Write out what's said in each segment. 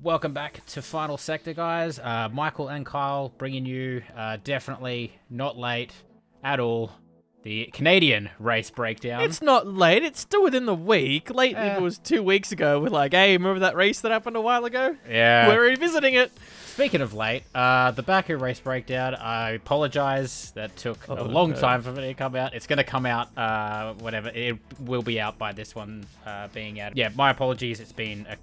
Welcome back to Final Sector, guys. Michael and Kyle bringing you, definitely not late at all, the Canadian race breakdown. It's not late. It's still within the week. Late if it was 2 weeks ago. We're like, hey, remember that race that happened a while ago? Yeah. We're revisiting it. Speaking of late, the Baku race breakdown, I apologize. That took a long time for it to come out. It's going to come out, whatever. It will be out by this one being out. Yeah, my apologies. It's been an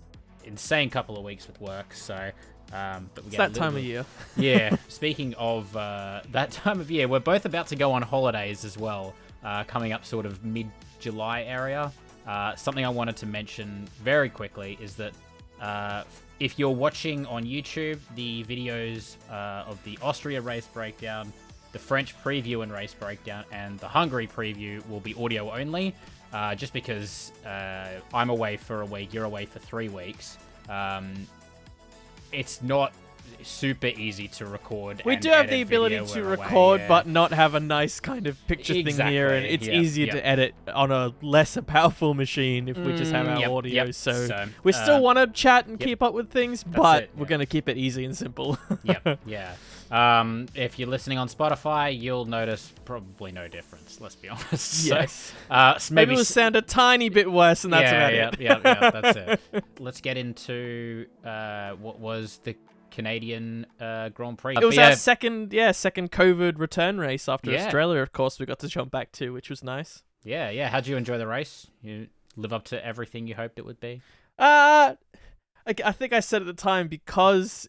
insane couple of weeks with work, so... but we It's get that time of year. Yeah, speaking of that time of year, we're both about to go on holidays as well, coming up sort of mid-July area. Something I wanted to mention very quickly is that if you're watching on YouTube, the videos of the Austria race breakdown, the French preview and race breakdown, and the Hungary preview will be audio only, just because I'm away for a week, you're away for 3 weeks. It's not super easy to record. We do have the ability to record, but not have a nice kind of picture thing here, and it's easier to edit on a lesser powerful machine if we just have our audio. So we still want to chat and keep up with things, but we're going to keep it easy and simple. If you're listening on Spotify, you'll notice probably no difference, let's be honest. Yes. So, maybe it'll sound a tiny bit worse, and that's about it. Yeah, that's it. Let's get into what was the Canadian Grand Prix. It was our second COVID return race after Australia, of course, we got to jump back to, which was nice. Yeah. How'd you enjoy the race? You live up to everything you hoped it would be? I think I said at the time, because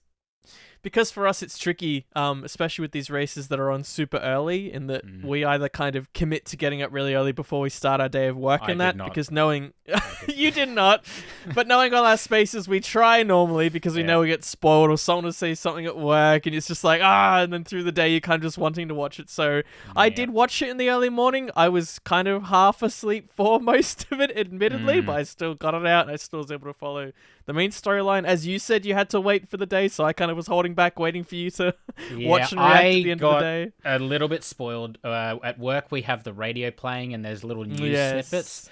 for us it's tricky, especially with these races that are on super early, in that we either kind of commit to getting up really early before we start our day of work because knowing... You did not. But knowing all our spaces, we try normally because we know we get spoiled or someone will say something at work and it's just like, and then through the day you're kind of just wanting to watch it. So I did watch it in the early morning. I was kind of half asleep for most of it, admittedly, but I still got it out and I still was able to follow the main storyline. As you said, you had to wait for the day, so I kind of was holding back, waiting for you to watch and react at the end of the day. I got a little bit spoiled. At work, we have the radio playing and there's little news snippets.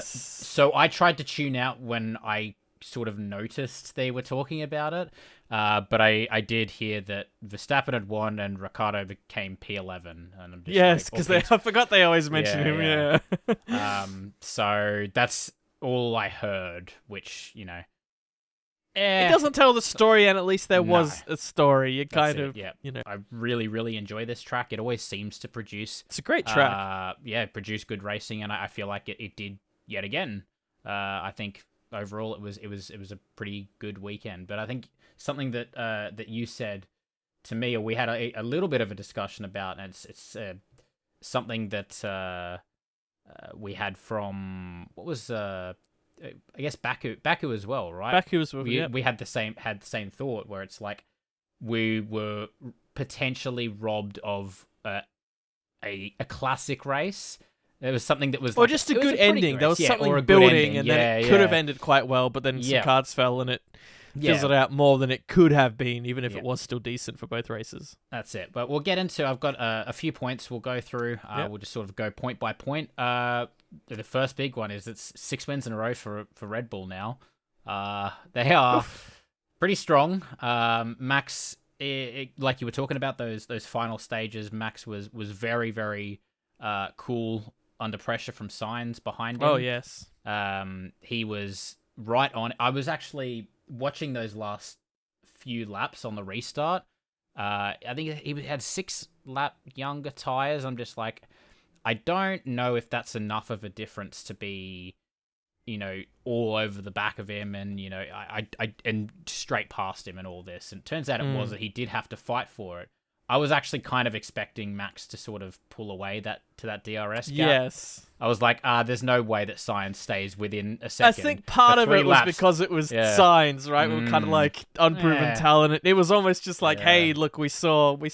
So I tried to tune out when I sort of noticed they were talking about it. But I did hear that Verstappen had won and Ricciardo became P11. And I'm just because I forgot they always mention him. So that's all I heard, which, it doesn't tell the story, and at least there was a story. You kind of, I really, really enjoy this track. It always seems to produce. It's a great track. Produce good racing, and I feel like it did yet again. I think overall it was a pretty good weekend. But I think something that that you said to me, or we had a little bit of a discussion about, and it's something that we had from what was I guess Baku as well, right? Baku as well. We had the same thought, where it's like we were potentially robbed of a classic race. There was something that was, or just a good ending. There was something building, and then it could have ended quite well, but then some cards fell, and it fizzled out more than it could have been, even if it was still decent for both races. That's it. But we'll get into. I've got a few points we'll go through. We'll just sort of go point by point. The first big one is it's 6 wins in a row for Red Bull now. They are pretty strong. Max, like you were talking about those final stages, Max was very, very cool under pressure from Sainz behind him. Oh, yes. He was right on. I was actually watching those last few laps on the restart. I think he had 6 lap younger tires. I'm just like, I don't know if that's enough of a difference to be, all over the back of him and, I and straight past him and all this. And it turns out it was that he did have to fight for it. I was actually kind of expecting Max to sort of pull away to that DRS gap. Yes. I was like, there's no way that Sainz stays within a second. I think part of it was because it was Sainz, right? We were kind of like unproven talent. It was almost just like, hey, look, we saw, we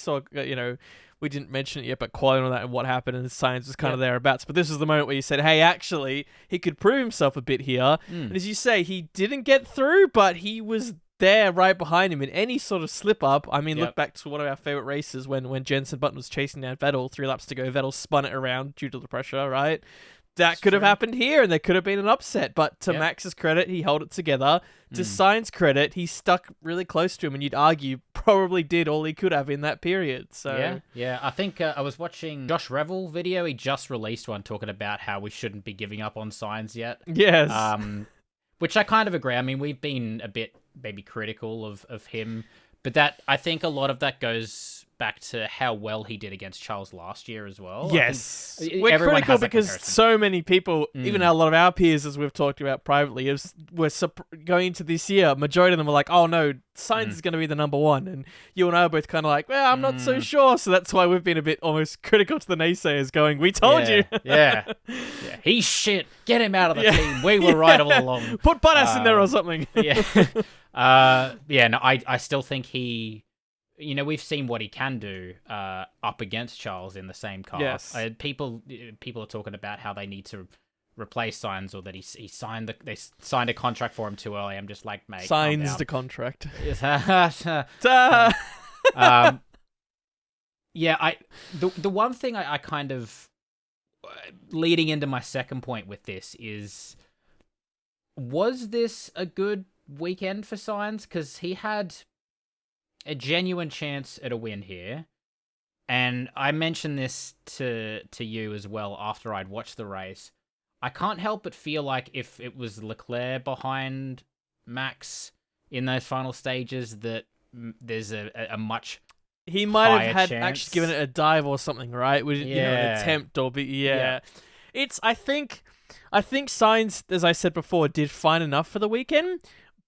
didn't mention it yet, but quality on that and what happened, and Sainz was kind of thereabouts. But this was the moment where you said, hey, actually, he could prove himself a bit here. And as you say, he didn't get through, but he was there right behind him in any sort of slip up. I mean, look back to one of our favorite races when Jenson Button was chasing down Vettel, 3 laps to go. Vettel spun it around due to the pressure, right? that could have happened here and there could have been an upset. But to Yep. Max's credit, he held it together. To Sainz's credit, he stuck really close to him, and you'd argue probably did all he could have in that period. So yeah. I think I was watching Josh Revel video. He just released one talking about how we shouldn't be giving up on Sainz yet. Yes. Which I kind of agree. I mean, we've been a bit maybe critical of him, but that I think a lot of that goes back to how well he did against Charles last year as well. Yes. We're critical because so many people, even a lot of our peers, as we've talked about privately, were going into this year, majority of them were like, oh no, Sainz is going to be the number one. And you and I are both kind of like, well, I'm not so sure. So that's why we've been a bit almost critical to the naysayers going, we told you. yeah. He's shit. Get him out of the team. We were right all along. Put Bottas in there or something. I still think he... we've seen what he can do up against Charles in the same car. Yes. People are talking about how they need to replace Sainz, or that they signed a contract for him too early. I'm just like, mate, signs the contract. The one thing I kind of leading into my second point with this is, was this a good weekend for Sainz? Because he had a genuine chance at a win here. And I mentioned this to you as well after I'd watched the race. I can't help but feel like if it was Leclerc behind Max in those final stages, that there's a much he might have had chance. actually given it a dive or something, right? With an attempt or It's I think Sainz, as I said before, did fine enough for the weekend.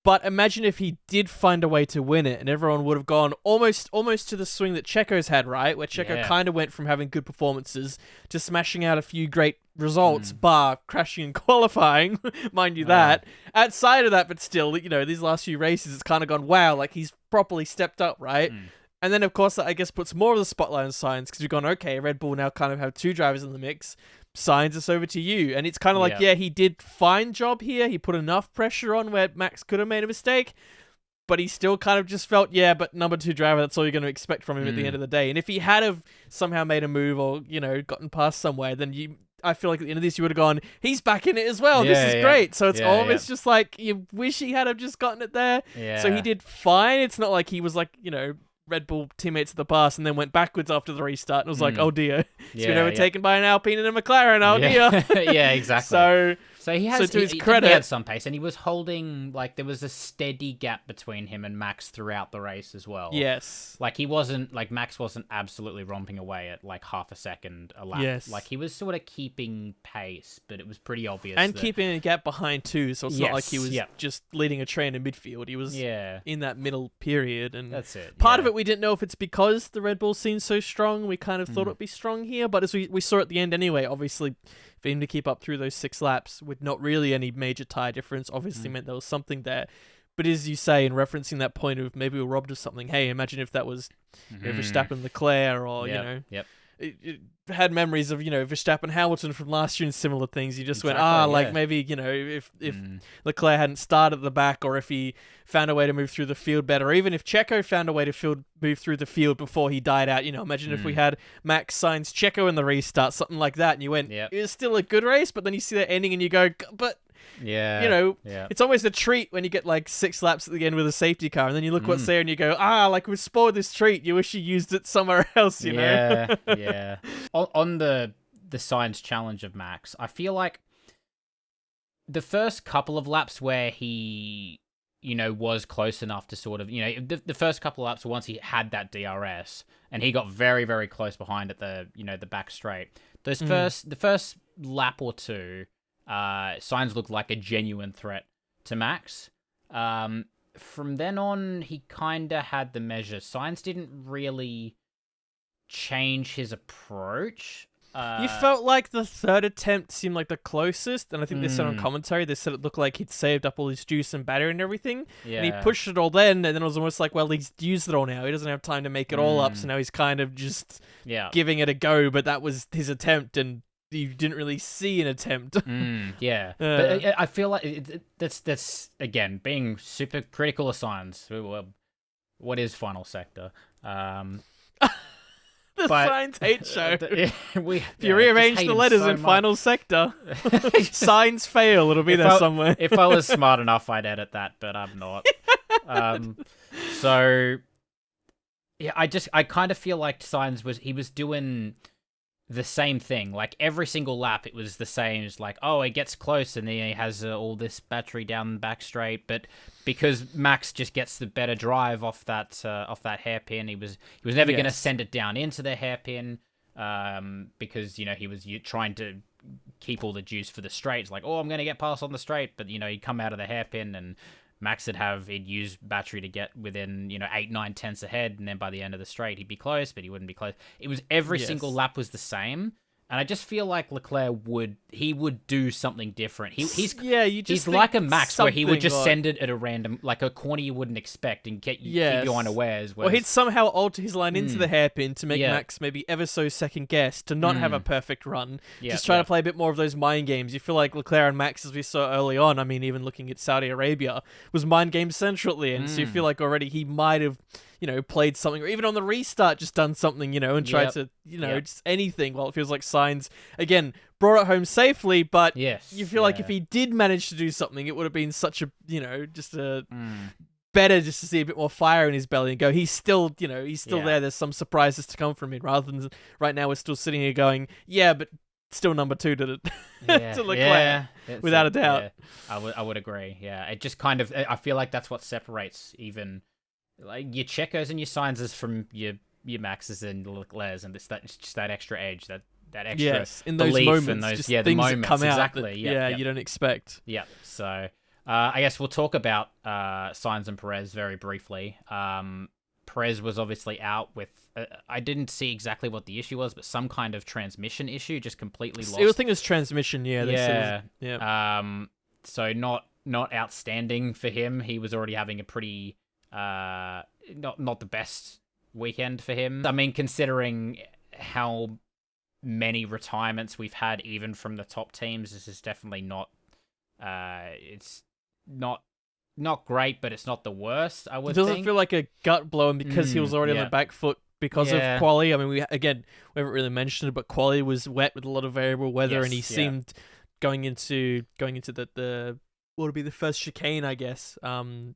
But imagine if he did find a way to win it, and everyone would have gone almost to the swing that Checo's had, right? Where Checo kind of went from having good performances to smashing out a few great results, bar crashing and qualifying, mind you that. Outside of that, but still, these last few races, it's kind of gone, wow, like he's properly stepped up, right? And then, of course, that I guess puts more of the spotlight on Sainz, because we've gone, okay, Red Bull now kind of have two drivers in the mix. Sainz, it's over to you. And it's kind of like, he did fine job here. He put enough pressure on where Max could have made a mistake, but he still kind of just felt, but number two driver, that's all you're going to expect from him at the end of the day. And if he had have somehow made a move or, gotten past somewhere, then I feel like at the end of this, you would have gone, he's back in it as well. This is great. So it's almost just like, you wish he had have just gotten it there. Yeah. So he did fine. It's not like he was like, Red Bull teammates of the past and then went backwards after the restart and was like, oh dear, he's been overtaken by an Alpine and a McLaren, oh dear. Yeah, exactly. So he has, to his credit, he had some pace, and he was holding, like, there was a steady gap between him and Max throughout the race as well. Yes. Like, Max wasn't absolutely romping away at, like, half a second a lap. Yes. Like, he was sort of keeping pace, but it was pretty obvious. And keeping a gap behind, too, so it's not like he was just leading a train in midfield. He was in that middle period, and that's it. Part of it, we didn't know if it's because the Red Bull seemed so strong, we kind of thought it'd be strong here, but as we saw at the end anyway, obviously, for him to keep up through those 6 laps with not really any major tyre difference obviously meant there was something there. But as you say, in referencing that point of maybe we're robbed of something, hey, imagine if that was Verstappen, Leclerc, or, it had memories of, Verstappen, Hamilton from last year and similar things. You just went, maybe, if Leclerc hadn't started at the back, or if he found a way to move through the field better, or even if Checo found a way to move through the field before he died out, imagine if we had Max, Sainz, Checo in the restart, something like that, and you went, it was still a good race, but then you see that ending and you go, but... it's almost a treat when you get like 6 laps at the end with a safety car, and then you look what's there and you go, we've spoiled this treat. You wish you used it somewhere else, you know? Yeah. On the Sainz challenge of Max, I feel like the first couple of laps where he, was close enough to sort of, the first couple of laps once he had that DRS and he got very, very close behind at the, the back straight. The first lap or two, Sainz looked like a genuine threat to Max. From then on, he kind of had the measure. Sainz didn't really change his approach. You felt like the third attempt seemed like the closest, and I think they said on commentary, they said it looked like he'd saved up all his juice and battery and everything, and he pushed it all then, and then it was almost like, well, he's used it all now. He doesn't have time to make it all up, so now he's kind of just giving it a go, but that was his attempt, and you didn't really see an attempt. But I feel like that's again being super critical of Sainz. What is final sector? The The But, Signs hate show. If If you rearrange the letters in final sector, signs fail. It'll be If there I- somewhere. If I was smart enough, I'd edit that, but I'm not. So yeah, I kind of feel like he was doing the same thing. Like every single lap, it was the same. It's like, oh, it gets close, and then he has all this battery down the back straight. But because Max just gets the better drive off that hairpin, he was never going to send it down into the hairpin. Because he was trying to keep all the juice for the straight. It's like, oh, I'm going to get past on the straight, but he'd come out of the hairpin and Max he'd use battery to get within 8, 9 tenths ahead, and then by the end of the straight he'd be close, but he wouldn't be close. It was every single lap was the same, and I just feel like Leclerc would do something different. He's like a Max where he would just send it at a random, like a corner you wouldn't expect, and keep you unawares. Or he'd somehow alter his line into the hairpin to make Max maybe ever so second guess, to not have a perfect run. Just try to play a bit more of those mind games. You feel like Leclerc and Max, as we saw early on, I mean, even looking at Saudi Arabia, was mind game central at the end. So you feel like already he might have played something, or even on the restart just done something, and tried to, just anything. Well, it feels like Sainz, again, brought it home safely, but you feel like if he did manage to do something, it would have been such a, better just to see a bit more fire in his belly and go, he's still there. There's some surprises to come from him, rather than right now we're still sitting here going, but still number 2 to Leclerc, without a doubt. Yeah. I would agree. Yeah, it just kind of, I feel like that's what separates even like your Checos and your Sainzes from your Maxes and Leclercs, and it's just that extra edge, that extra in those belief moments, and those just the things moments that come out exactly. that, you don't expect. Yeah. So I guess we'll talk about Sainz and Perez very briefly. Perez was obviously out with I didn't see exactly what the issue was, but some kind of transmission issue, just completely lost. I think it was transmission. Yeah. So not outstanding for him. He was already having a pretty not the best weekend for him. I mean, considering how many retirements we've had, even from the top teams, this is definitely not. It's not great, but it's not the worst. I would. It doesn't feel like a gut blow, and because he was already on the back foot because of quali. I mean, we haven't really mentioned it, but quali was wet with a lot of variable weather, and he seemed going into the what would be the first chicane, I guess.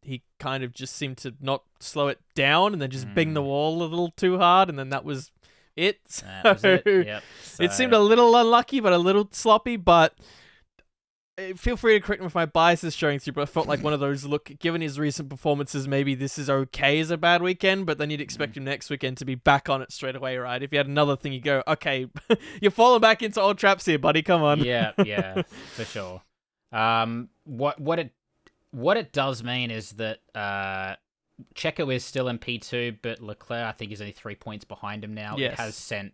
He kind of just seemed to not slow it down, and then just bang the wall a little too hard, and then that was it. That was it. Yep. So it seemed a little unlucky, but a little sloppy. But feel free to correct me if my bias is showing through, but I felt like one of those, look, given his recent performances, maybe this is okay as a bad weekend, but then you'd expect him next weekend to be back on it straight away, right? If you had another thing, you go, okay, you're falling back into old traps here, buddy, come on. Yeah, for sure. What it does mean is that Checo is still in P2, but Leclerc, I think, is only 3 points behind him now. Yes. It has sent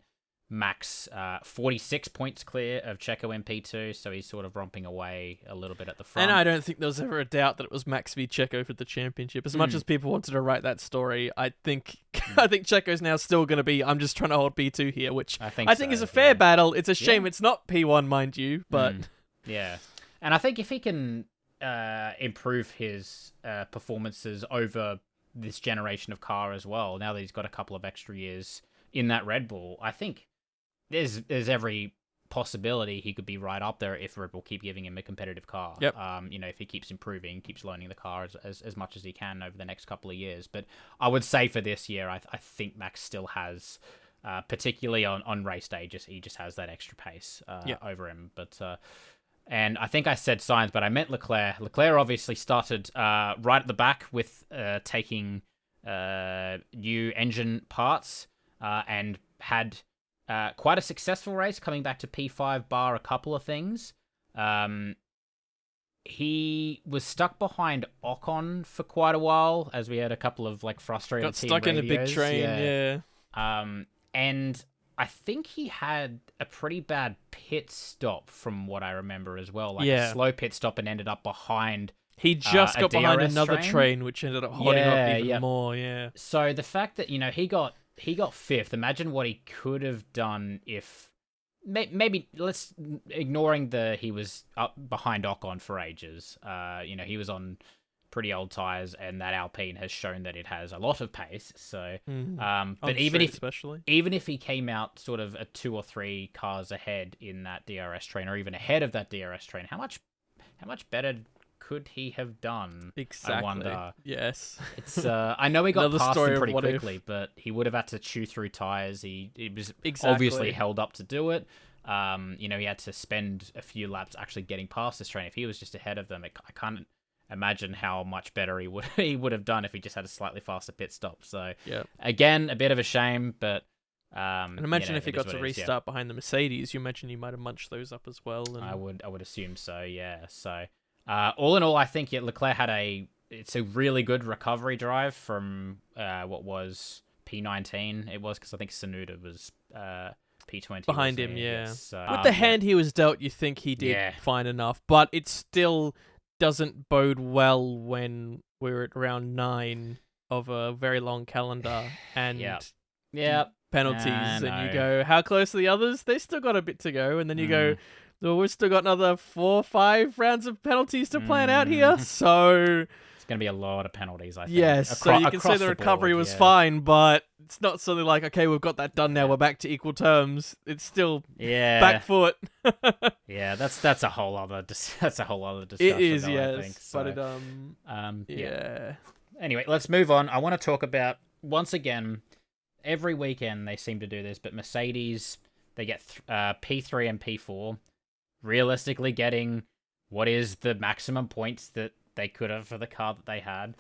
Max 46 points clear of Checo in P2, so he's sort of romping away a little bit at the front. And I don't think there was ever a doubt that it was Max v Checo for the championship. As much as people wanted to write that story, I think Checo's now still going to be, I'm just trying to hold P2 here, which I think is a fair battle. It's a shame it's not P1, mind you, but... Yeah. And I think if he can improve his performances over this generation of car as well, now that he's got a couple of extra years in that Red Bull, I think there's every possibility he could be right up there if Red Bull keep giving him a competitive car. Yep. If he keeps improving, keeps learning the car as much as he can over the next couple of years. But I would say for this year, I think Max still has, particularly on race day, he just has that extra pace over him. But and I think I said Sainz, but I meant Leclerc. Leclerc obviously started right at the back with taking new engine parts and had quite a successful race, coming back to P5 bar a couple of things. He was stuck behind Ocon for quite a while, as we had a couple of frustrated got stuck in a big train, and I think he had a pretty bad pit stop from what I remember as well, a slow pit stop, and ended up behind. He just got behind DRS another train, which ended up holding up even more. Yeah. So the fact that he got fifth. Imagine what he could have done if maybe let's ignoring he was up behind Ocon for ages. He was on pretty old tires, and that Alpine has shown that it has a lot of pace. So, On but street especially. even if he came out sort of a 2 or 3 cars ahead in that DRS train, or even ahead of that DRS train, how much better could he have done? Exactly. I wonder. Yes. It's I know he got Another past story them of pretty what if. quickly, but he would have had to chew through tires. He was Exactly. obviously held up to do it. He had to spend a few laps actually getting past this train. If he was just ahead of them, I can't imagine how much better he would have done if he just had a slightly faster pit stop. So again, a bit of a shame, but and imagine if he got to restart behind the Mercedes. You mentioned he might have munched those up as well. And... I would assume so. Yeah. So all in all, I think Leclerc had it's a really good recovery drive from what was P19. It was because I think Tsunoda was P20 behind him. Yes. With the hand he was dealt, you think he did fine enough, but it still doesn't bode well when we're at round 9 of a very long calendar and penalties, and you go, how close are the others? They still got a bit to go, and then you go, well, we've still got another 4 or 5 rounds of penalties to plan out here, so it's going to be a lot of penalties, I think. Yes, so you can say the recovery was fine, but it's not something like, okay, we've got that done now, we're back to equal terms. It's still back foot. That's a whole other discussion. It is, though, yes, I think. So, but Anyway, let's move on. I want to talk about, once again, every weekend they seem to do this, but Mercedes, they get P3 and P4, realistically getting what is the maximum points that they could have for the car that they had.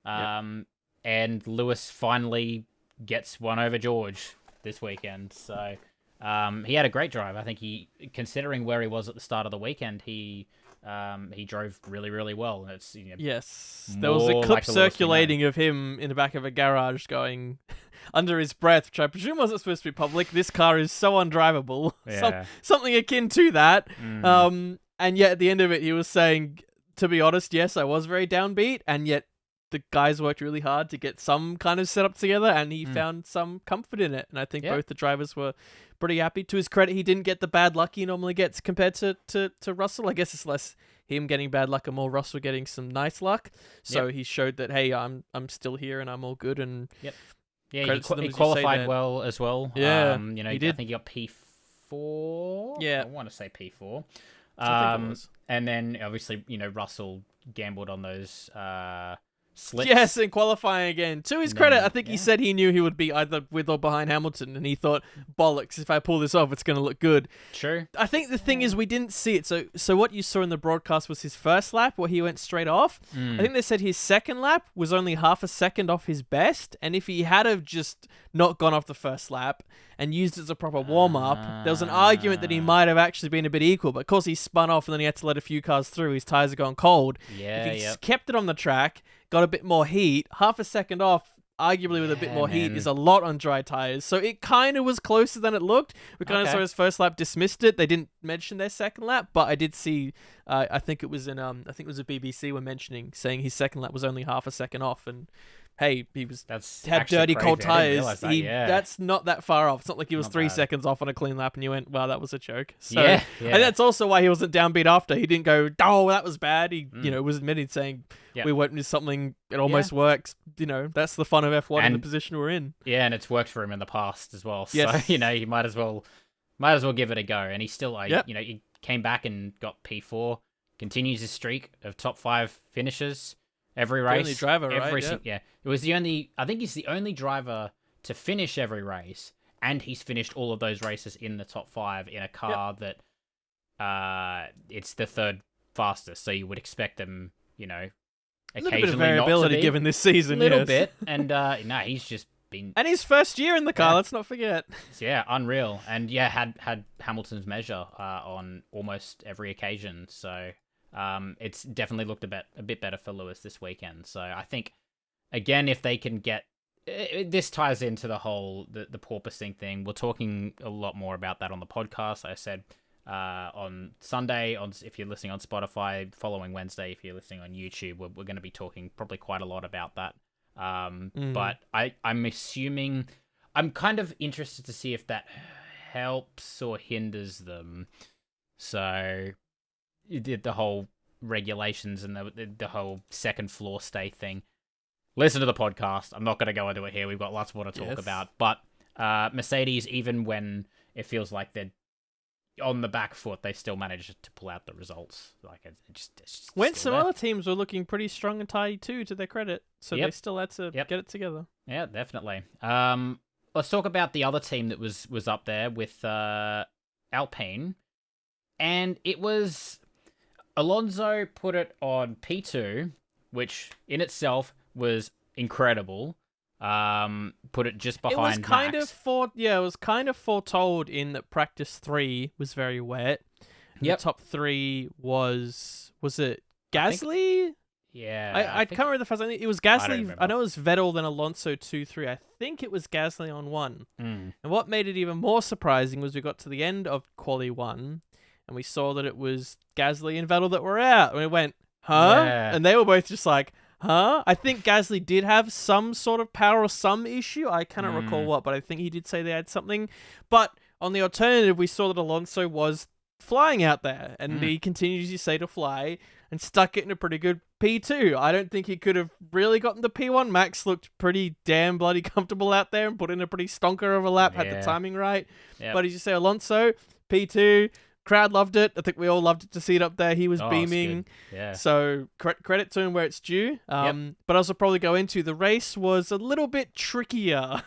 And Lewis finally gets one over George this weekend. So he had a great drive. I think considering where he was at the start of the weekend, he drove really, really well. It's yes, there was a clip circulating of him in the back of a garage going under his breath, which I presume wasn't supposed to be public. This car is so undrivable. Something akin to that. And yet at the end of it, he was saying, to be honest, yes, I was very downbeat, and yet the guys worked really hard to get some kind of setup together, and he found some comfort in it. And I think both the drivers were pretty happy. To his credit, he didn't get the bad luck he normally gets compared to Russell. I guess it's less him getting bad luck and more Russell getting some nice luck. So he showed that, hey, I'm still here and I'm all good. And he qualified well as well. Yeah, he did. I think he got P4. Yeah, I want to say P4. I think it was. And then obviously, Russell gambled on those slips. Yes, in qualifying again. To his credit, I think he said he knew he would be either with or behind Hamilton, and he thought, bollocks, if I pull this off, it's going to look good. True. I think the thing is we didn't see it. So what you saw in the broadcast was his first lap where he went straight off. I think they said his second lap was only half a second off his best, and if he had have just not gone off the first lap and used it as a proper warm-up, there was an argument that he might have actually been a bit equal, but of course he spun off and then he had to let a few cars through. His tyres had gone cold. If he kept it on the track, got a bit more heat, half a second off, arguably with a bit more heat, is a lot on dry tyres. So it kind of was closer than it looked. We kind of saw his first lap, dismissed it. They didn't mention their second lap, but I did see, I think it was a BBC were mentioning, saying his second lap was only half a second off, and hey, had dirty cold tires. That's not that far off. It's not like he was 3 seconds off on a clean lap and you went, wow, that was a joke. So, and that's also why he wasn't downbeat after. He didn't go, oh, that was bad. He, was admitted saying, we went into something, it almost works. That's the fun of F1 and the position we're in. Yeah, and it's worked for him in the past as well. So, yes. You might as well give it a go. And he still, he came back and got P4, continues his streak of top 5 finishes. Every race, the only driver, right? It was the only. I think he's the only driver to finish every race, and he's finished all of those races in the top 5 in a car that, it's the 3rd fastest. So you would expect them, occasionally a little bit of variability given this season, a little bit, and he's just been. And his first year in the car, let's not forget. Yeah, unreal, and had Hamilton's measure on almost every occasion. So. It's definitely looked a bit better for Lewis this weekend. So I think, again, if they can get... this ties into the whole, the porpoising thing. We're talking a lot more about that on the podcast. I said on Sunday, if you're listening on Spotify, following Wednesday, if you're listening on YouTube, we're going to be talking probably quite a lot about that. But I'm assuming... I'm kind of interested to see if that helps or hinders them. So... You did the whole regulations and the whole second floor stay thing, listen to the podcast. I'm not going to go into it here. We've got lots more to talk about. But Mercedes, even when it feels like they're on the back foot, they still manage to pull out the results. Like it's just when still some there. other teams were looking pretty strong and tidy too, to their credit, so they still had to get it together. Yeah, definitely. Let's talk about the other team that was up there with Alpine, and it was Alonso put it on P2, which in itself was incredible. Put it just behind Max. It was kind of foretold in that practice 3 was very wet. The top 3 was it Gasly? I can't remember the first. It was Gasly. I know it was Vettel, then Alonso 2-3. I think it was Gasly on 1. And what made it even more surprising was we got to the end of Quali 1 and we saw that it was Gasly and Vettel that were out. And we went, huh? Yeah. And they were both just like, huh? I think Gasly did have some sort of power or some issue. I cannot recall what, but I think he did say they had something. But on the alternative, we saw that Alonso was flying out there, and he continues, you say, to fly and stuck it in a pretty good P2. I don't think he could have really gotten the P1. Max looked pretty damn bloody comfortable out there and put in a pretty stonker of a lap, had the timing right. Yep. But as you say, Alonso, P2, crowd loved it. I think we all loved it to see it up there. He was beaming. Yeah. So credit to him where it's due. But also probably go into the race was a little bit trickier.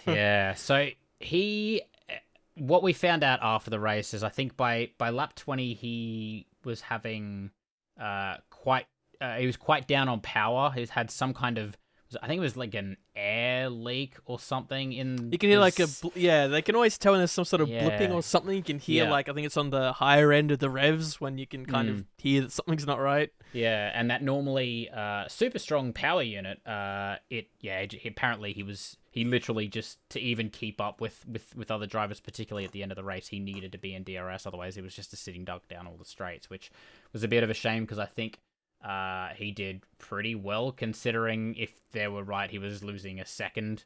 Yeah. So what we found out after the race is I think by lap 20 he was having he was quite down on power. He's had some kind of, I think it was like an air leak or something in. You can hear they can always tell when there's some sort of blipping or something. You can hear I think it's on the higher end of the revs when you can kind of hear that something's not right. Yeah, and that normally super strong power unit. Apparently he literally just to even keep up with other drivers, particularly at the end of the race, he needed to be in DRS. Otherwise, it was just a sitting duck down all the straights, which was a bit of a shame because I think he did pretty well considering if they were right, he was losing a second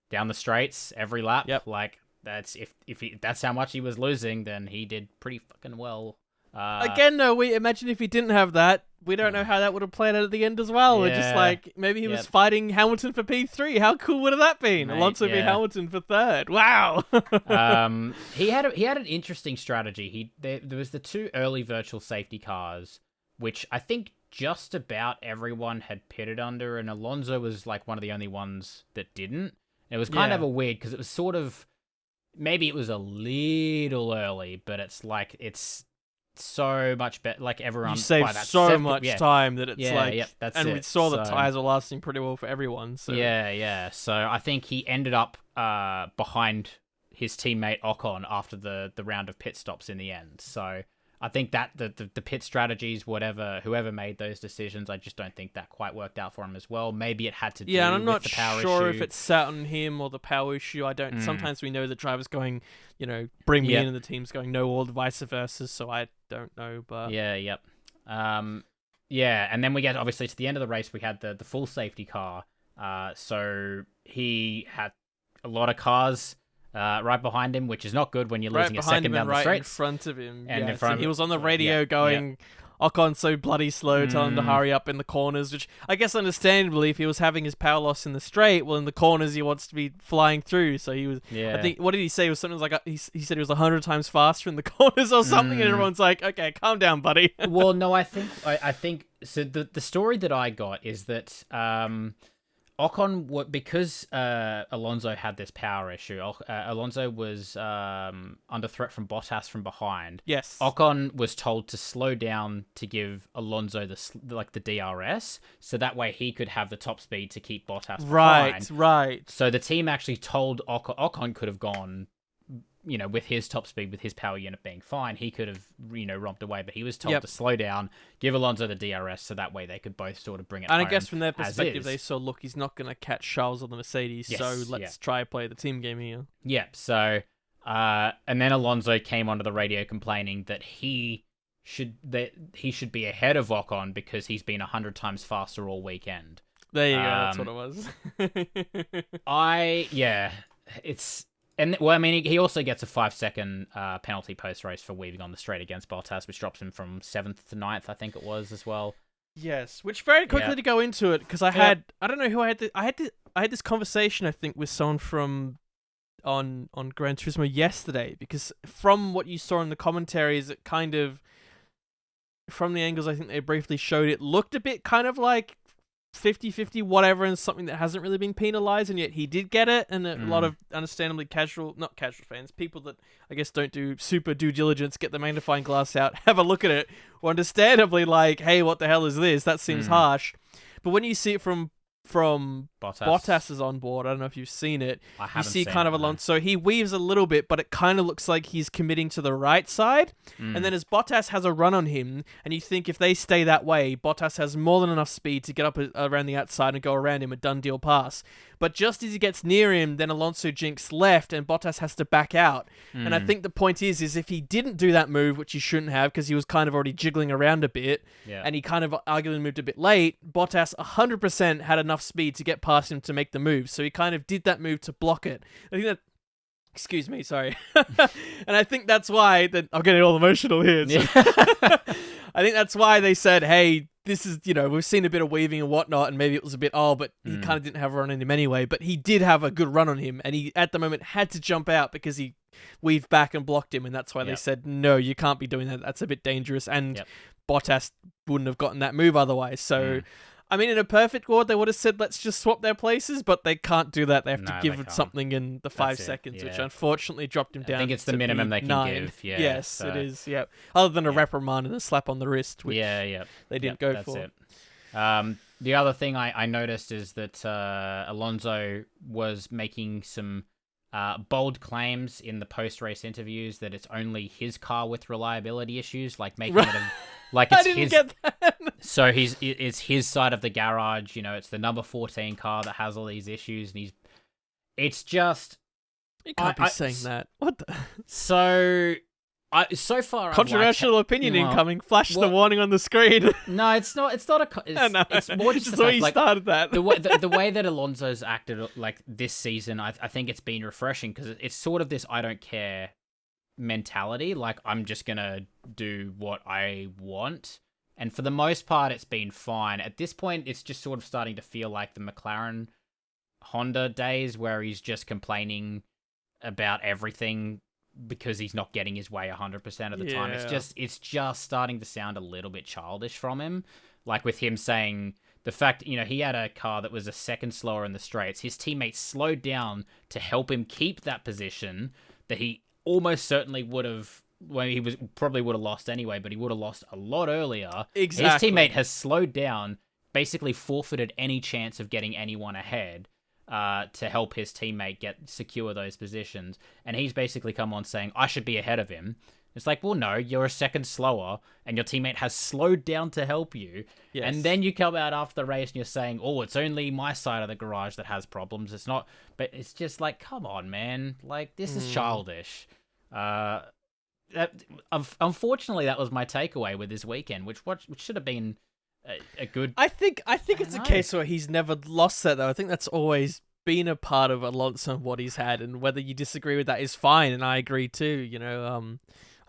down the straights every lap. Yep. Like that's if that's how much he was losing, then he did pretty fucking well. Again, though, we imagine if he didn't have that, we don't know how that would have played out at the end as well. We're just like, maybe he was fighting Hamilton for P3. How cool would have that been? Alonso v Hamilton for third. Wow. He had an interesting strategy. There was the 2 early virtual safety cars, which I think just about everyone had pitted under, and Alonso was like one of the only ones that didn't. It was kind of a weird because it was sort of, maybe it was a little early, but it's so much better. Like everyone, you saved so much time that it's that's and it. we saw the tires were lasting pretty well for everyone. So So I think he ended up behind his teammate Ocon after the round of pit stops in the end. So I think that the pit strategies, whoever made those decisions, I just don't think that quite worked out for him as well. Maybe it had to do and I'm with not the power sure issue. if it's sat on him or the power issue. I don't. Sometimes we know the drivers going, bring me in, and the team's going no, or vice versa. So I don't know, but and then we get obviously to the end of the race. We had the full safety car. So he had a lot of cars right behind him, which is not good when you're losing a second down the straight. In front of him. And so he was on the radio going, Ocon's so bloody slow, telling him to hurry up in the corners, which I guess understandably, if he was having his power loss in the straight, well, in the corners he wants to be flying through. So he was, I think, what did he say? It was something like, he said he was 100 times faster in the corners or something, and everyone's like, okay, calm down, buddy. Well, no, I think so. The story that I got is that Ocon, because Alonso had this power issue, Alonso was under threat from Bottas from behind. Yes. Ocon was told to slow down to give Alonso the DRS, so that way he could have the top speed to keep Bottas behind. Right. So the team actually told Ocon could have gone, with his top speed, with his power unit being fine, he could have, romped away, but he was told to slow down, give Alonso the DRS, so that way they could both sort of bring it home. And I guess from their perspective, they saw, look, he's not going to catch Charles on the Mercedes, so let's try play the team game here. Yeah, so, and then Alonso came onto the radio complaining that he should be ahead of Ocon because he's been 100 times faster all weekend. There you go, that's what it was. And well, I mean, he also gets a 5-second penalty post race for weaving on the straight against Bottas, which drops him from 7th to 9th, I think it was as well. Yes, which very quickly to go into it, because I don't know who I had this conversation, I think, with someone from on Gran Turismo yesterday, because from what you saw in the commentaries, it kind of, from the angles I think they briefly showed, it looked a bit kind of like 50-50 whatever, and something that hasn't really been penalized, and yet he did get it, and a lot of understandably not casual fans, people that I guess don't do super due diligence, get the magnifying glass out, have a look at it, or understandably like, hey, what the hell is this? That seems harsh. But when you see it from Bottas is on board, I don't know if you've seen it. You see kind of Alonso. He weaves a little bit, but it kind of looks like he's committing to the right side. And then as Bottas has a run on him, and you think if they stay that way, Bottas has more than enough speed to get up around the outside and go around him, a done deal pass. But just as he gets near him, then Alonso jinks left, and Bottas has to back out. And I think the point is if he didn't do that move, which he shouldn't have, because he was kind of already jiggling around a bit, and he kind of arguably moved a bit late, Bottas 100% had enough speed to get past him to make the move. So he kind of did that move to block it. I think that... Excuse me, sorry. And I think that's why... I'm getting all emotional here. So. I think that's why they said, hey, this is, we've seen a bit of weaving and whatnot, and maybe it was a bit, but he kind of didn't have a run on him anyway. But he did have a good run on him, and he, at the moment, had to jump out because he weaved back and blocked him, and that's why they said, no, you can't be doing that. That's a bit dangerous, and Bottas wouldn't have gotten that move otherwise. So... I mean, in a perfect world, they would have said, let's just swap their places, but they can't do that. They have to give it something in the 5 seconds, which unfortunately dropped him down. I think it's the minimum they can 9. give. Yeah, yes, so. It is. Yeah. Other than a reprimand and a slap on the wrist, which they didn't go for. It. The other thing I noticed is that Alonso was making some bold claims in the post-race interviews that it's only his car with reliability issues, like making it like it's his. Get that. So it's his side of the garage. It's the number 14 car that has all these issues, and it's just. You can't be saying that. What the? So far, controversial opinion incoming. Flash the warning on the screen. No, it's not. It's not a. It's more just the way you started that. the way that Alonso's acted like this season, I think it's been refreshing because it's sort of this I don't care mentality. Like I'm just gonna do what I want, and for the most part, it's been fine. At this point, it's just sort of starting to feel like the McLaren Honda days where he's just complaining about everything because he's not getting his way 100% of the time. It's just starting to sound a little bit childish from him. Like with him saying the fact, he had a car that was a second slower in the straights. His teammates slowed down to help him keep that position that he almost certainly would have, well, he probably would have lost anyway, but he would have lost a lot earlier. Exactly. His teammate has slowed down, basically forfeited any chance of getting anyone ahead. To help his teammate secure those positions, and he's basically come on saying I should be ahead of him. It's like, well, no, you're a second slower, and your teammate has slowed down to help you. Yes. And then you come out after the race and you're saying, oh, it's only my side of the garage that has problems. It's not, but it's just like, come on, man, like this is childish. Unfortunately, that was my takeaway with this weekend, which should have been. A good. I think it's a case where he's never lost that though. I think that's always been a part of Alonso and what he's had, and whether you disagree with that is fine, and I agree too.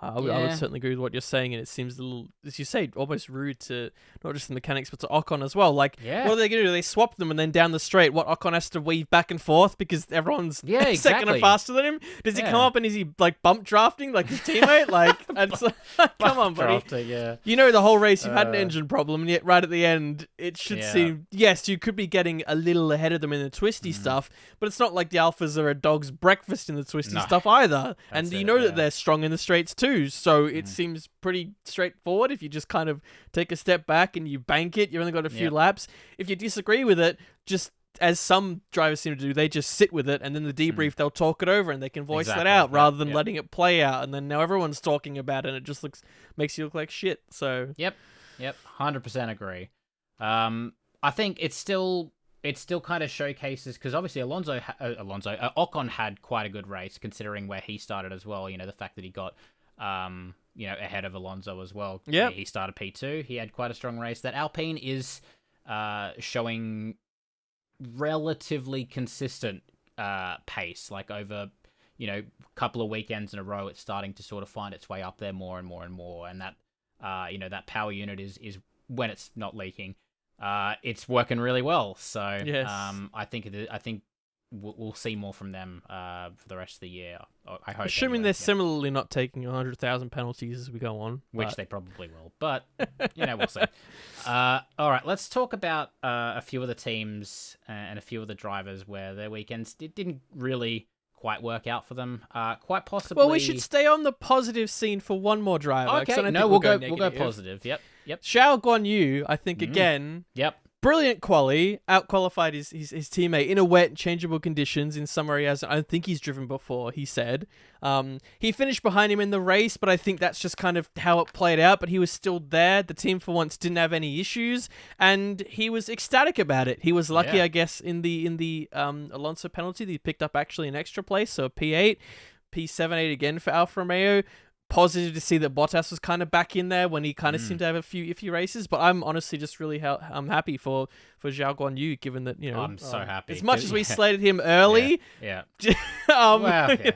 I would certainly agree with what you're saying, and it seems a little, as you say, almost rude to not just the mechanics but to Ocon as well. Like, what are they going to do? They swap them, and then down the straight, Ocon has to weave back and forth because everyone's second and faster than him. Does he come up and is he like bump drafting like his teammate? Like, come on, buddy. The whole race you've had an engine problem, and yet right at the end, it should seem yes, you could be getting a little ahead of them in the twisty stuff, but it's not like the Alphas are a dog's breakfast in the twisty stuff either. And that they're strong in the straights too. So it seems pretty straightforward. If you just kind of take a step back and you bank it, you've only got a few laps. If you disagree with it, just as some drivers seem to do, they just sit with it, and then the debrief, they'll talk it over and they can voice that out rather than letting it play out. And then now everyone's talking about it and it just makes you look like shit. So Yep, 100% agree. I think it still kind of showcases, because obviously Ocon had quite a good race considering where he started as well. The fact that he got ahead of Alonso as well. Yeah, he started P2. He had quite a strong race. That Alpine is showing relatively consistent pace, like over couple of weekends in a row, it's starting to sort of find its way up there more and more and more. And that, that power unit is when it's not leaking, it's working really well. So Yes. I think we'll see more from them for the rest of the year. I hope. Assuming anyway. they're similarly not taking 100,000 penalties as we go on. Which they probably will. But, we'll see. All right, let's talk about a few of the teams and a few of the drivers where their weekends didn't really quite work out for them. Quite possibly... Well, we should stay on the positive scene for one more driver. Okay, we'll go positive. Yep. Xiao Guanyu, I think, again... Yep. Brilliant quali, out-qualified his teammate in a wet, changeable conditions in some areas. I don't think he's driven before, he said. He finished behind him in the race, but I think that's just kind of how it played out. But he was still there. The team, for once, didn't have any issues, and he was ecstatic about it. He was lucky, I guess, in the Alonso penalty that he picked up actually an extra place, so a P8, P7-8 again for Alfa Romeo. Positive to see that Bottas was kind of back in there when he kind of seemed to have a few iffy races, but I'm honestly just really I'm happy for Zhao Guanyu, given that I'm so happy. As much as we slated him early, well, I'm happy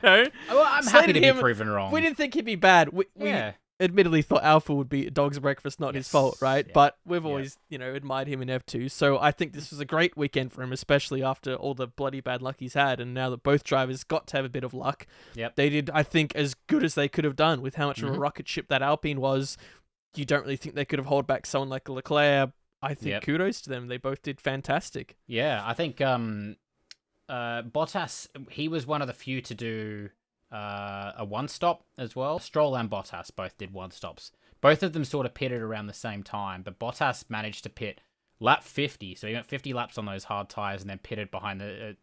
to be proven wrong. We didn't think he'd be bad. We admittedly thought Alpha would be a dog's breakfast, not his fault, right? Yeah. But we've always admired him in F2, so I think this was a great weekend for him, especially after all the bloody bad luck he's had, and now that both drivers got to have a bit of luck. They did, I think, as good as they could have done with how much of a rocket ship that Alpine was. You don't really think they could have held back someone like Leclerc. I think kudos to them. They both did fantastic. Yeah, I think Bottas, he was one of the few to do a one-stop as well. Stroll and Bottas both did one-stops. Both of them sort of pitted around the same time, but Bottas managed to pit lap 50, so he went 50 laps on those hard tyres and then pitted behind the,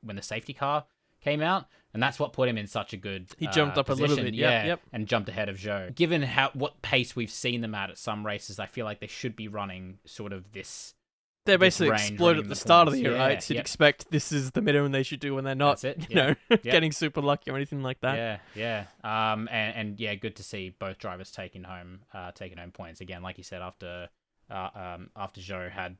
when the safety car came out, and that's what put him in such a good He jumped up position. a little bit, and jumped ahead of Zhou. Given what pace we've seen them at some races, I feel like they should be running sort of this... They basically exploded at the start of the year, right? So you'd expect this is the minimum they should do when they're not, getting super lucky or anything like that. And good to see both drivers taking home points again. Like you said, after Zhou had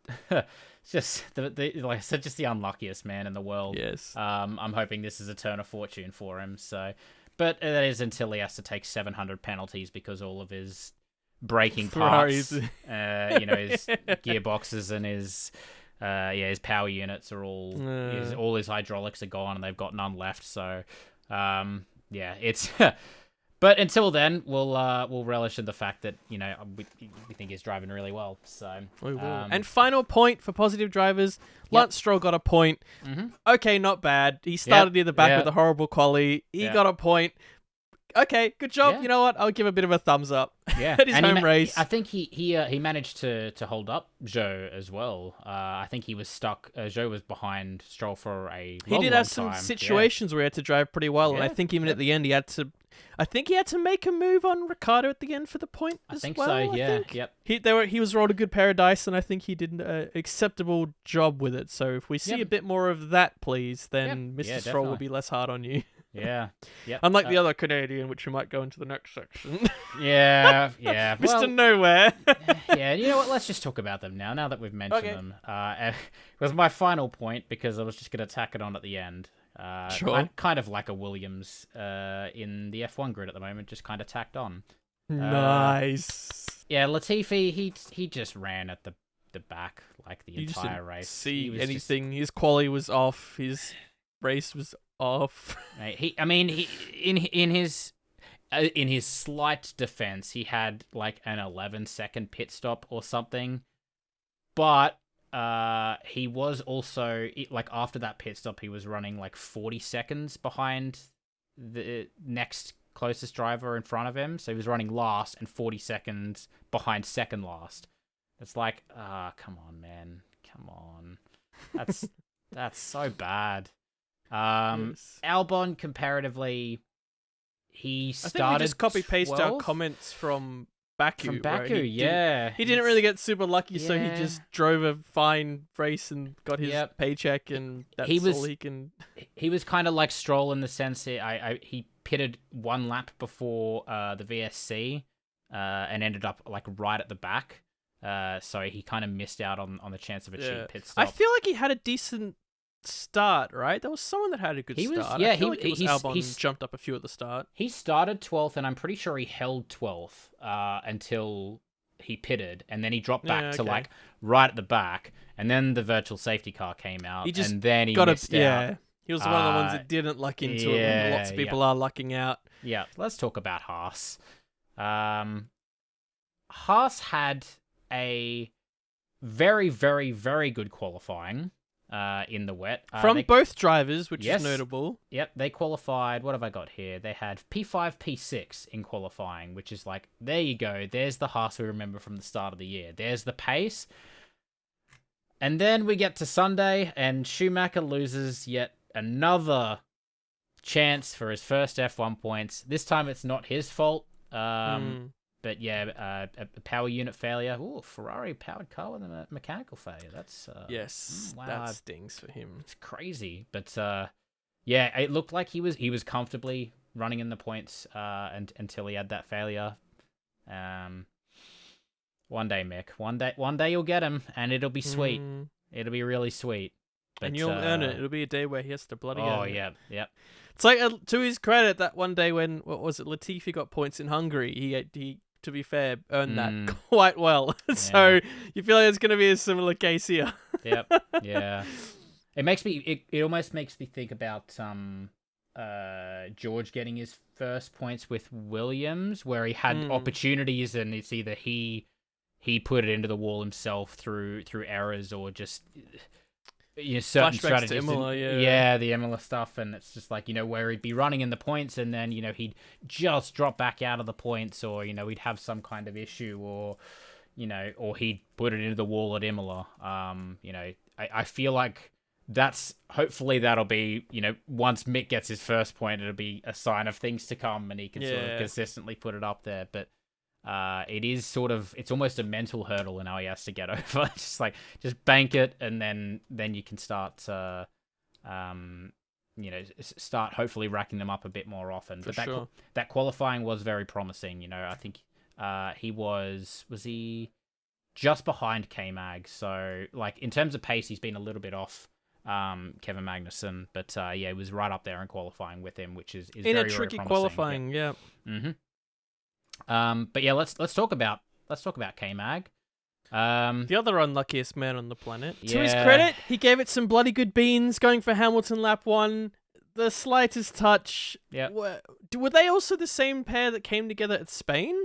just like I said, just the unluckiest man in the world. Yes. I'm hoping this is a turn of fortune for him. So, but that is until he has to take 700 penalties because all of his braking parts, his gearboxes and his power units are all his hydraulics are gone and they've got none left. So, it's. But until then, we'll relish in the fact that we think he's driving really well. So we will. And final point for positive drivers, Lance Stroll got a point. Mm-hmm. Okay, not bad. He started near the back with a horrible quali. He got a point. Okay, good job. Yeah. You know what? I'll give a bit of a thumbs up. Yeah, at his home race. I think he managed to hold up Zhou as well. I think he was stuck. Zhou was behind Stroll for a long, He did have some situations where he had to drive pretty well, and I think even at the end he had to. I think he had to make a move on Ricciardo at the end for the point as well. I think so. Yeah. Yep. He was rolled a good pair of dice, and I think he did an acceptable job with it. So if we see a bit more of that, please, then Mr. Stroll will be less hard on you. Yeah. Unlike the other Canadian, which we might go into the next section. Yeah. Mr. Nowhere. Yeah, you know what? Let's just talk about them now that we've mentioned them. It was my final point because I was just going to tack it on at the end. Sure. Kind of like a Williams in the F1 grid at the moment, just kind of tacked on. Nice. Latifi, he just ran at the back like the entire race. See anything? His quali was off. His race was off. In his slight defense, he had like an 11-second pit stop or something, but he was also like after that pit stop, he was running like 40 seconds behind the next closest driver in front of him. So he was running last and 40 seconds behind second last. It's like, come on, man, come on. That's so bad. Yes. Albon comparatively, he started. I think we just copy paste 12th? our comments from Baku. From Baku, he didn't really get super lucky, so he just drove a fine race and got his paycheck, and that's all he can. He was kind of like Stroll in the sense that he pitted one lap before the VSC and ended up like right at the back. So he kind of missed out on the chance of a cheap pit stop. I feel like he had a decent start, right? There was someone that had a good He was- start. yeah, I feel he- like it was he's- Albon he's- jumped up a few at the start. He started 12th, and I'm pretty sure he held 12th until he pitted, and then he dropped back to like right at the back, and then the virtual safety car came out, He just and then he got missed out. He was one of the ones that didn't luck into it when lots of people are lucking out. Yeah, let's talk about Haas. Haas had a very, very, very good qualifying in the wet. From both drivers, which is notable. Yep, they qualified. What have I got here? They had P5, P6 in qualifying, which is like, there you go. There's the Haas we remember from the start of the year. There's the pace. And then we get to Sunday, and Schumacher loses yet another chance for his first F1 points. This time it's not his fault. But yeah, a power unit failure. Ooh, Ferrari powered car with a mechanical failure. That's wow, that stings for him. It's crazy, but yeah, it looked like he was comfortably running in the points until he had that failure. One day, Mick. One day you'll get him, and it'll be sweet. It'll be really sweet. But, and you'll earn it. It'll be a day where he has to bloody earn it. Oh yeah, yeah. It's like to his credit that one day when Latifi got points in Hungary, he to be fair earned that quite well. So you feel like it's going to be a similar case here. Yep. Yeah. It almost makes me think about George getting his first points with Williams, where he had opportunities, and it's either he put it into the wall himself through errors, or just certain flashbacks strategies. To Imola, the Imola stuff, and it's just like, where he'd be running in the points, and then he'd just drop back out of the points, or he'd have some kind of issue, or or he'd put it into the wall at Imola. I feel like hopefully that'll be, once Mick gets his first point, it'll be a sign of things to come, and he can sort of consistently put it up there. But it's almost a mental hurdle now he has to get over. just bank it, and then you can start start hopefully racking them up a bit more often. That qualifying was very promising. I think was he just behind K-Mag, so like in terms of pace he's been a little bit off Kevin Magnussen, but he was right up there in qualifying with him, which is in very, a tricky very promising. Qualifying, yeah. But yeah, let's talk about K-Mag. The other unluckiest man on the planet. To his credit, he gave it some bloody good beans, going for Hamilton lap 1. The slightest touch. Yeah. Were they also the same pair that came together at Spain?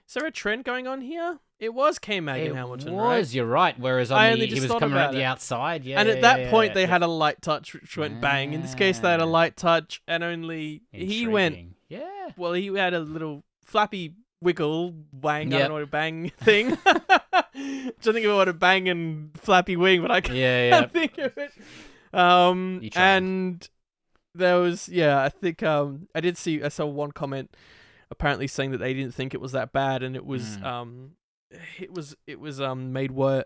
Is there a trend going on here? It was K-Mag and Hamilton, right? You're right. Whereas he was coming around the outside. Yeah. And at that point, they had a light touch, which went bang. In this case, they had a light touch, and only he went. Yeah. Well, he had a little flappy wiggle wang. I don't know what a bang thing. I don't think of what a bang and flappy wing, but I can't think of it. And there was I think I saw one comment apparently saying that they didn't think it was that bad, and it was made worse.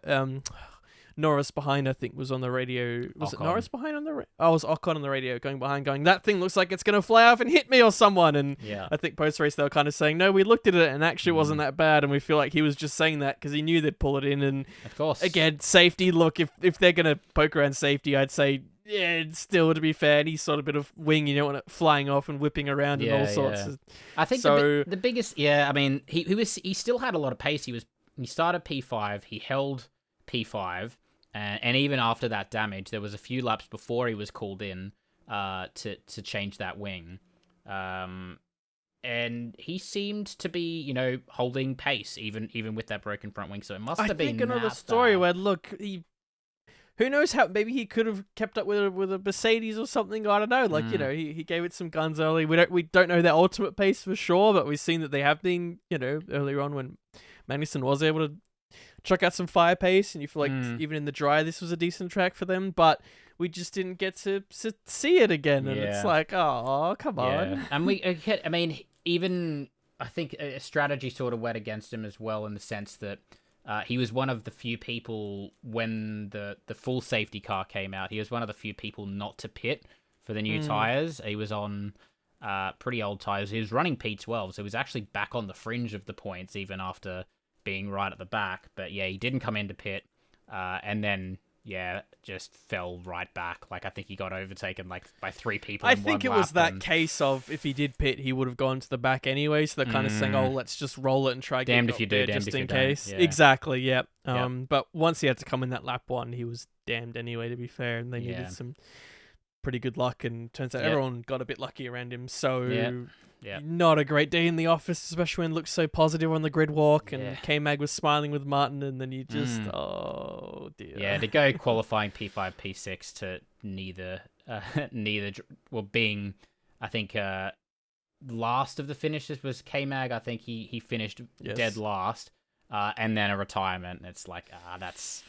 Norris behind, I think, was on the radio. Was it Norris behind on the radio? Oh, it was Ocon on the radio going behind, going, that thing looks like it's going to fly off and hit me or someone. And I think post-race they were kind of saying, no, we looked at it and actually it wasn't that bad. And we feel like he was just saying that because he knew they'd pull it in. And of course, again, safety, look, if they're going to poke around safety, I'd say, it's still, to be fair, any sort of bit of wing, you don't want it flying off and whipping around and all sorts. I think so. The biggest, I mean, he still had a lot of pace. He started P5, he held P5. And even after that damage, there was a few laps before he was called in to change that wing. And he seemed to be, holding pace even with that broken front wing. So it must have been. I think another story where who knows how maybe he could have kept up with a Mercedes or something. I don't know. Like he gave it some guns early. We don't know their ultimate pace for sure, but we've seen that they have been earlier on when Magnussen was able to chuck out some fire pace, and you feel like even in the dry, this was a decent track for them, but we just didn't get to see it again, and it's like, oh, come on. And even I think a strategy sort of went against him as well, in the sense that he was one of the few people when the full safety car came out. He was one of the few people not to pit for the new tires. He was on pretty old tires. He was running P12, so he was actually back on the fringe of the points even after being right at the back. But yeah, he didn't come into pit, and then just fell right back. Like I think he got overtaken like by 3 people. I in think one it was lap that and case of if he did pit, he would have gone to the back anyway. So they're kind of saying, "Oh, let's just roll it and try Damned get if you up do, there damned just if you in don't." case." Yeah. Exactly. Yeah. Yep. But once he had to come in that lap 1, he was damned anyway. To be fair, and they Yeah. needed some pretty good luck, and turns out Yep. everyone got a bit lucky around him. So Yep. not a great day in the office, especially when it looked so positive on the grid walk, and Yeah. K-Mag was smiling with Martin, and then you just oh dear. Yeah, to go qualifying P5, P6 to neither being, I think, last of the finishes was K-Mag. I think he finished dead last, and then a retirement. It's like, that's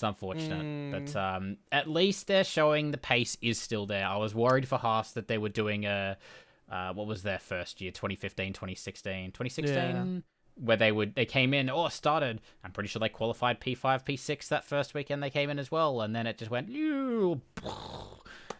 unfortunate. But at least they're showing the pace is still there. I was worried for Haas that they were doing what was their first year, 2015, 2016, 2016? Where they came in, started. I'm pretty sure they qualified P5, P6 that first weekend they came in as well, and then it just went, and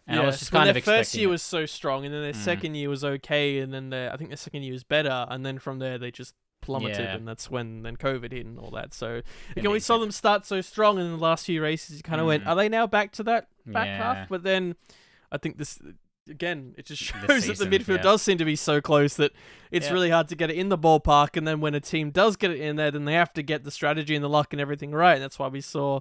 I was just kind of expecting. Their first year was so strong, and then their second year was okay, and then I think their second year was better, and then from there they just plummeted, and that's when then COVID hit and all that. So again, we saw them start so strong, and in the last few races, you kind of went, are they now back to that back half? But then I think this. Again, it just shows that the midfield does seem to be so close that it's really hard to get it in the ballpark. And then when a team does get it in there, then they have to get the strategy and the luck and everything right. And that's why we saw,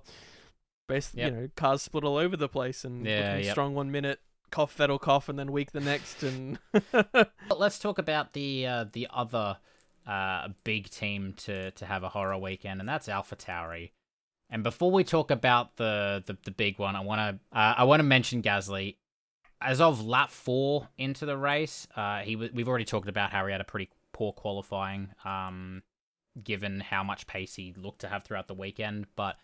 cars split all over the place and looking strong 1 minute, cough, Vettel cough, and then weak the next. And let's talk about the other big team to have a horror weekend, and that's AlphaTauri. And before we talk about the big one, I want to mention Gasly. As of lap 4 into the race, we've already talked about how he had a pretty poor qualifying, given how much pace he looked to have throughout the weekend. But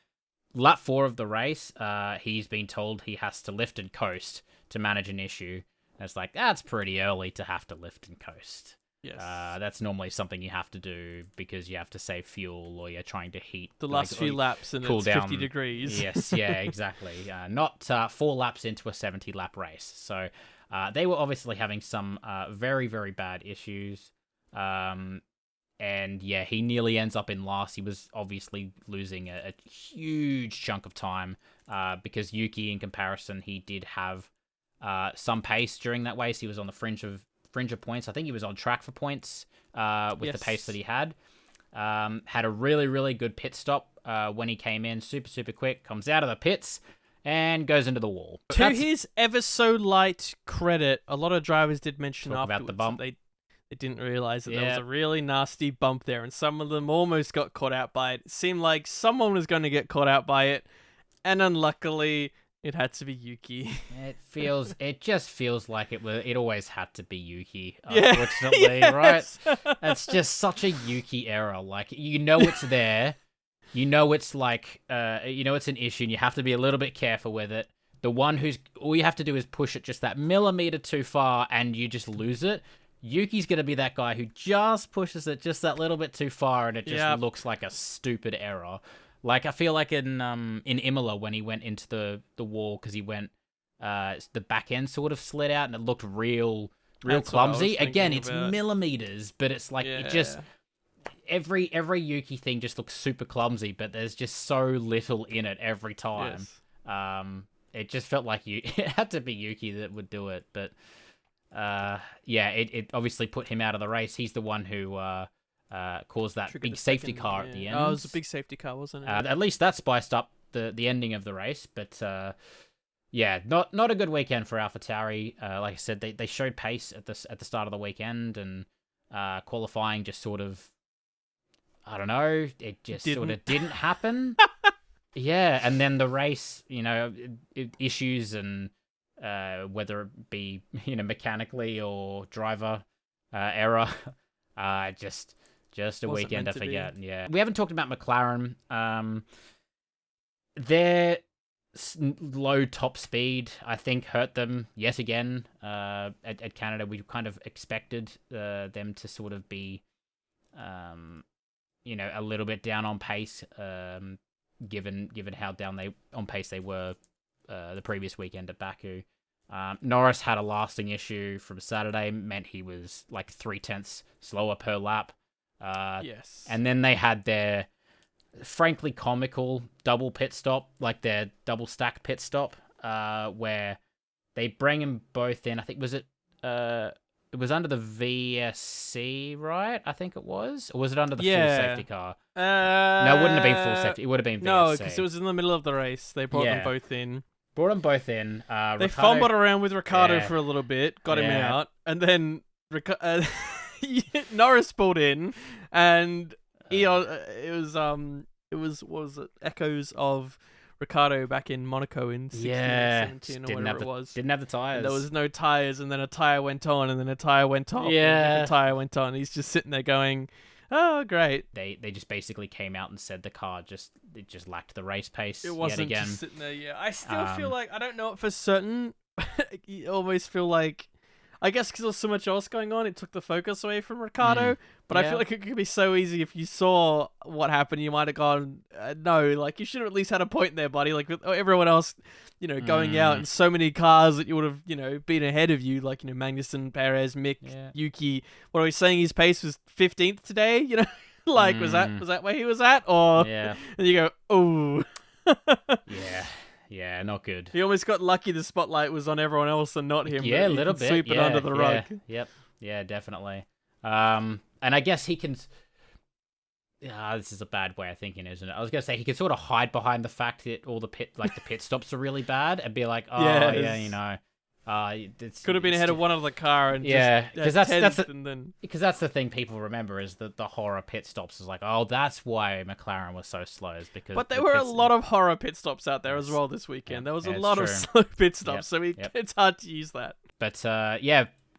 lap 4 of the race, he's been told he has to lift and coast to manage an issue. And it's like, that's pretty early to have to lift and coast. Yes. That's normally something you have to do because you have to save fuel or you're trying to heat the last few laps and it's 50 degrees. Yes, yeah, exactly. Not 4 laps into a 70-lap race. So they were obviously having some very, very bad issues. And yeah, he nearly ends up in last. He was obviously losing a huge chunk of time because Yuki, in comparison, he did have some pace during that race. He was on the fringe of points. I think he was on track for points with the pace that he had. Had a really, really good pit stop when he came in. Super, super quick. Comes out of the pits and goes into the wall. To his ever so light credit, a lot of drivers did mention about the bump. They didn't realize that there was a really nasty bump there, and some of them almost got caught out by it. It seemed like someone was going to get caught out by it, and unluckily, it had to be Yuki. It just feels like it always had to be Yuki, unfortunately, right? It's just such a Yuki error. Like, it's there. It's like, it's an issue and you have to be a little bit careful with it. The one all you have to do is push it just that millimeter too far and you just lose it. Yuki's going to be that guy who just pushes it just that little bit too far and it just looks like a stupid error. Like, I feel like in Imola when he went into the wall because he went, the back end sort of slid out and it looked real clumsy. Again, it's millimeters, but it's like it just every Yuki thing just looks super clumsy, but there's just so little in it every time. Yes. It just felt like it had to be Yuki that would do it, but it obviously put him out of the race. He's the one who caused that big safety car at the end. Oh, it was a big safety car, wasn't it? At least that spiced up the ending of the race, but not a good weekend for AlphaTauri. Like I said, they showed pace at the start of the weekend, and qualifying just sort of, I don't know, it just sort of didn't happen. Yeah, and then the race, issues and whether it be mechanically or driver error, just a weekend to forget. Yeah, we haven't talked about McLaren. Their low top speed, I think, hurt them yet again. At Canada, we kind of expected them to sort of be, a little bit down on pace, given how down on pace they were the previous weekend at Baku. Norris had a lasting issue from Saturday, meant he was like 0.3 slower per lap. Yes. And then they had their frankly comical double pit stop, like their double stack pit stop, where they bring them both in. I think it was under the VSC, right? I think it was. Or was it under the full safety car? No, it wouldn't have been full safety. It would have been VSC. No, because it was in the middle of the race. They brought them both in. Brought them both in. They fumbled around with Ricciardo for a little bit, got him out, and then Norris pulled in, and it was what was it? Echoes of Ricciardo back in Monaco in 16 or 17 or whatever it was. Didn't have the tires. And there was no tires, and then a tire went on, and then a tire went off, yeah, and a tire went on. He's just sitting there going, "Oh, great." They just basically came out and said the car just lacked the race pace. It wasn't yet again. just sitting there. Yeah, I still feel like I don't know it for certain. You always feel like, I guess because there's so much else going on, it took the focus away from Ricciardo. But I feel like it could be so easy if you saw what happened, you might have gone, no, like you should have at least had a point there, buddy. Like with everyone else, going out and so many cars that you would have, been ahead of you, like Magnussen, Perez, Mick, Yuki. What are we saying? His pace was 15th today. Like was that where he was at? Or and you go, oh, Yeah, not good. He almost got lucky the spotlight was on everyone else and not him. Yeah, a little bit. Sweep it under the rug. Yep. Yeah, definitely. And I guess he can... this is a bad way of thinking, isn't it? I was going to say he can sort of hide behind the fact that all the pit stops are really bad and be like, could have been ahead of one other car and because that's the thing people remember is that the horror pit stops is like, oh, that's why McLaren was so slow, is because. But there were a lot of horror pit stops out there as well this weekend. There was a lot of slow pit stops, so it's hard to use that. But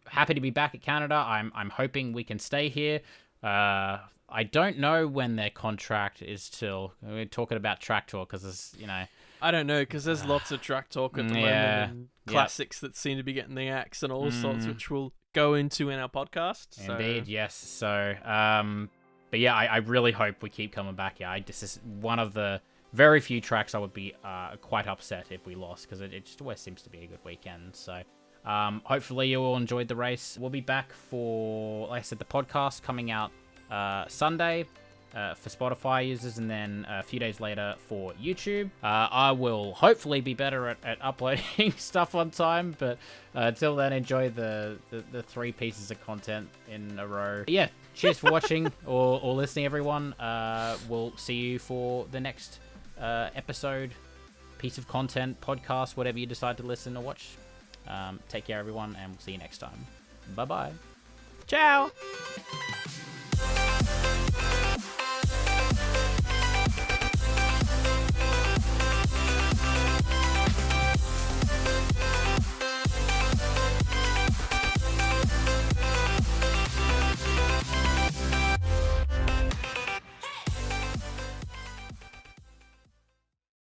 happy to be back at Canada. I'm hoping we can stay here. I don't know when their contract is till. We're talking about track talk because there's I don't know, because there's lots of track talk at the moment and classics that seem to be getting the axe and all sorts, which we'll go into in our podcast. Indeed, yes. So, but yeah, I really hope we keep coming back. Yeah, this is one of the very few tracks I would be quite upset if we lost, because it just always seems to be a good weekend. So, hopefully you all enjoyed the race. We'll be back for, like I said, the podcast coming out Sunday. For Spotify users, and then a few days later for YouTube. I will hopefully be better at uploading stuff on time, but until then, enjoy the 3 pieces of content in a row. Yeah, cheers for watching or listening, everyone. We'll see you for the next episode, piece of content, podcast, whatever you decide to listen or watch. Take care, everyone, and we'll see you next time. Bye-bye. Ciao!